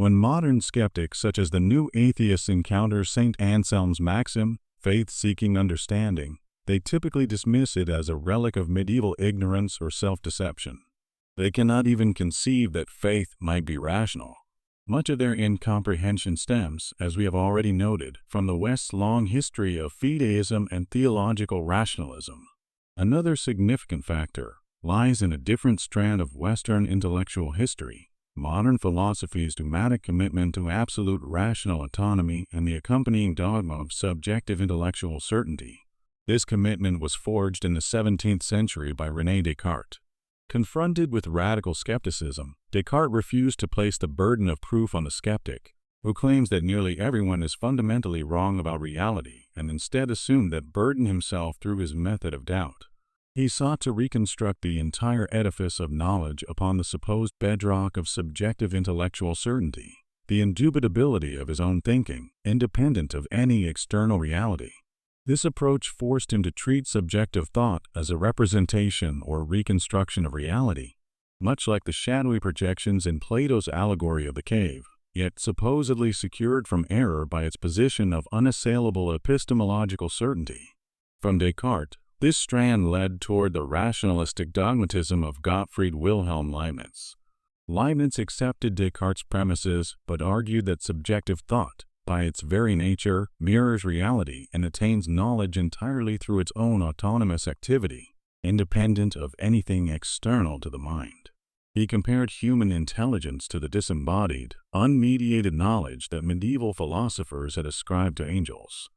When modern skeptics such as the new atheists encounter St. Anselm's maxim, faith-seeking understanding, they typically dismiss it as a relic of medieval ignorance or self-deception. They cannot even conceive that faith might be rational. Much of their incomprehension stems, as we have already noted, from the West's long history of fideism and theological rationalism. Another significant factor lies in a different strand of Western intellectual history, modern philosophy's dogmatic commitment to absolute rational autonomy and the accompanying dogma of subjective intellectual certainty. This commitment was forged in the 17th century by René Descartes. Confronted with radical skepticism, Descartes refused to place the burden of proof on the skeptic, who claims that nearly everyone is fundamentally wrong about reality, and instead assumed that burden himself through his method of doubt. He sought to reconstruct the entire edifice of knowledge upon the supposed bedrock of subjective intellectual certainty, the indubitability of his own thinking, independent of any external reality. This approach forced him to treat subjective thought as a representation or reconstruction of reality, much like the shadowy projections in Plato's allegory of the cave, yet supposedly secured from error by its position of unassailable epistemological certainty. From Descartes, this strand led toward the rationalistic dogmatism of Gottfried Wilhelm Leibniz. Leibniz accepted Descartes' premises but argued that subjective thought, by its very nature, mirrors reality and attains knowledge entirely through its own autonomous activity, independent of anything external to the mind. He compared human intelligence to the disembodied, unmediated knowledge that medieval philosophers had ascribed to angels.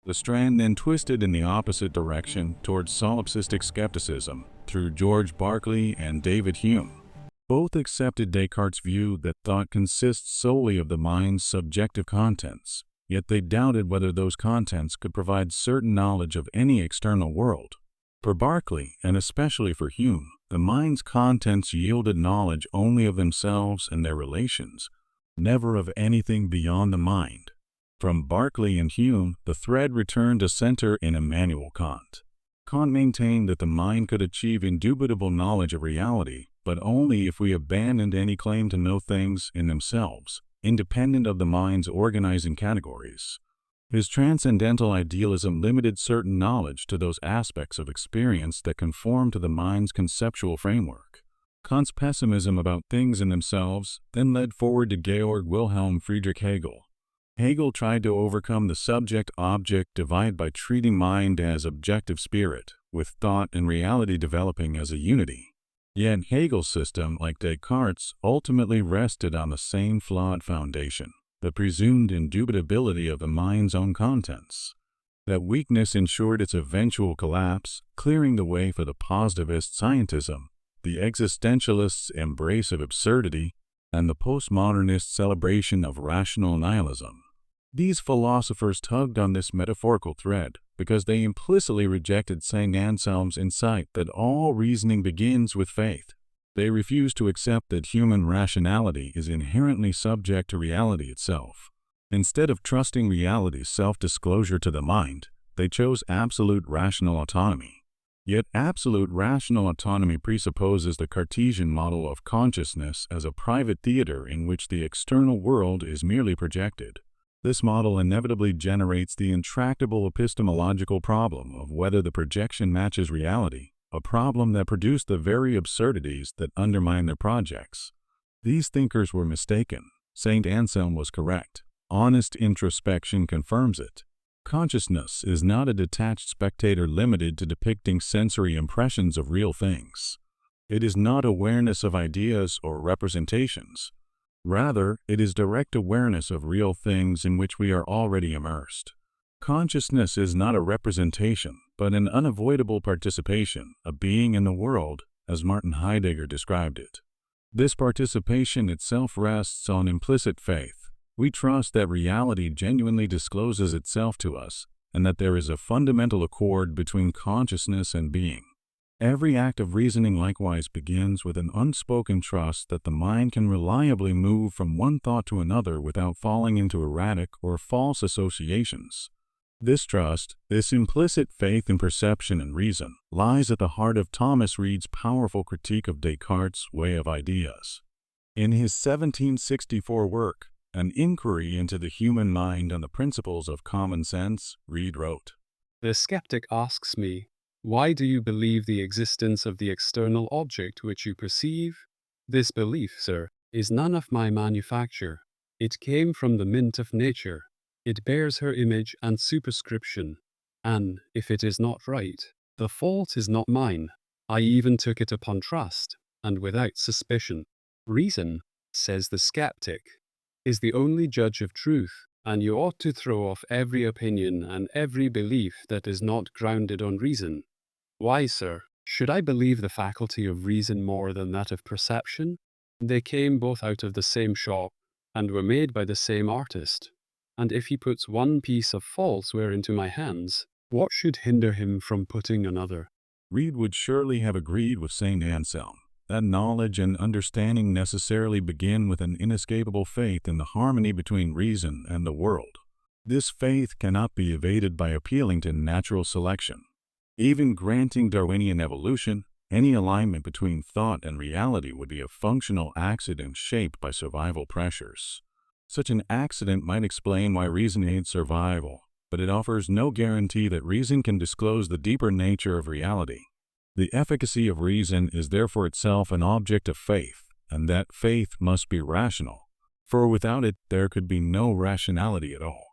The strand then twisted in the opposite direction towards solipsistic skepticism through George Berkeley and David Hume. Both accepted Descartes' view that thought consists solely of the mind's subjective contents, yet they doubted whether those contents could provide certain knowledge of any external world. For Berkeley, and especially for Hume, the mind's contents yielded knowledge only of themselves and their relations, never of anything beyond the mind. From Berkeley and Hume, the thread returned to center in Immanuel Kant. Kant maintained that the mind could achieve indubitable knowledge of reality, but only if we abandoned any claim to know things in themselves, independent of the mind's organizing categories. His transcendental idealism limited certain knowledge to those aspects of experience that conform to the mind's conceptual framework. Kant's pessimism about things in themselves then led forward to Georg Wilhelm Friedrich Hegel. Hegel tried to overcome the subject-object divide by treating mind as objective spirit, with thought and reality developing as a unity. Yet Hegel's system, like Descartes', ultimately rested on the same flawed foundation, the presumed indubitability of the mind's own contents. That weakness ensured its eventual collapse, clearing the way for the positivist scientism, the existentialists' embrace of absurdity, and the postmodernist celebration of rational nihilism. These philosophers tugged on this metaphorical thread because they implicitly rejected St. Anselm's insight that all reasoning begins with faith. They refused to accept that human rationality is inherently subject to reality itself. Instead of trusting reality's self-disclosure to the mind, they chose absolute rational autonomy. Yet absolute rational autonomy presupposes the Cartesian model of consciousness as a private theater in which the external world is merely projected. This model inevitably generates the intractable epistemological problem of whether the projection matches reality, a problem that produced the very absurdities that undermine their projects. These thinkers were mistaken. St. Anselm was correct. Honest introspection confirms it. Consciousness is not a detached spectator limited to depicting sensory impressions of real things. It is not awareness of ideas or representations. Rather, it is direct awareness of real things in which we are already immersed. Consciousness is not a representation, but an unavoidable participation, a being in the world, as Martin Heidegger described it. This participation itself rests on implicit faith. We trust that reality genuinely discloses itself to us, and that there is a fundamental accord between consciousness and being. Every act of reasoning likewise begins with an unspoken trust that the mind can reliably move from one thought to another without falling into erratic or false associations. This trust, this implicit faith in perception and reason, lies at the heart of Thomas Reid's powerful critique of Descartes' way of ideas. In his 1764 work, An Inquiry into the Human Mind on the Principles of Common Sense, Reid wrote. The skeptic asks me, why do you believe the existence of the external object which you perceive? This belief, sir, is none of my manufacture. It came from the mint of nature. It bears her image and superscription. And, if it is not right, the fault is not mine. I even took it upon trust, and without suspicion. Reason, says the skeptic, is the only judge of truth, and you ought to throw off every opinion and every belief that is not grounded on reason. Why, sir, should I believe the faculty of reason more than that of perception? They came both out of the same shop, and were made by the same artist. And if he puts one piece of false ware into my hands, what should hinder him from putting another? Reid would surely have agreed with St. Anselm that knowledge and understanding necessarily begin with an inescapable faith in the harmony between reason and the world. This faith cannot be evaded by appealing to natural selection. Even granting Darwinian evolution, any alignment between thought and reality would be a functional accident shaped by survival pressures. Such an accident might explain why reason aids survival, but it offers no guarantee that reason can disclose the deeper nature of reality. The efficacy of reason is therefore itself an object of faith, and that faith must be rational, for without it there could be no rationality at all.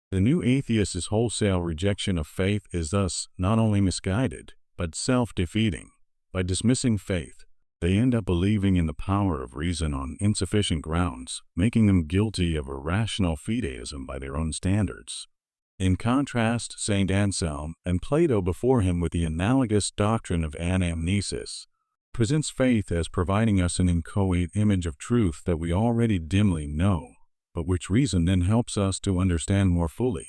The new atheist's wholesale rejection of faith is thus not only misguided, but self-defeating. By dismissing faith, they end up believing in the power of reason on insufficient grounds, making them guilty of irrational fideism by their own standards. In contrast, St. Anselm, and Plato before him with the analogous doctrine of anamnesis, presents faith as providing us an inchoate image of truth that we already dimly know, but which reason then helps us to understand more fully.